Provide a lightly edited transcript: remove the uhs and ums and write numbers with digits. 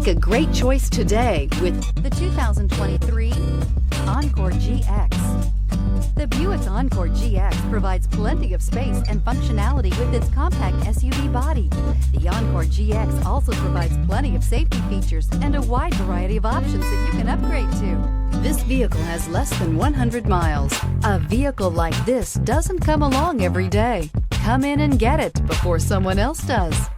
Make a great choice today with the 2023 Encore GX. The Buick Encore GX provides plenty of space and functionality with its compact SUV body. The Encore GX also provides plenty of safety features and a wide variety of options that you can upgrade to. This vehicle has less than 100 miles. A vehicle like this doesn't come along every day. Come in and get it before someone else does.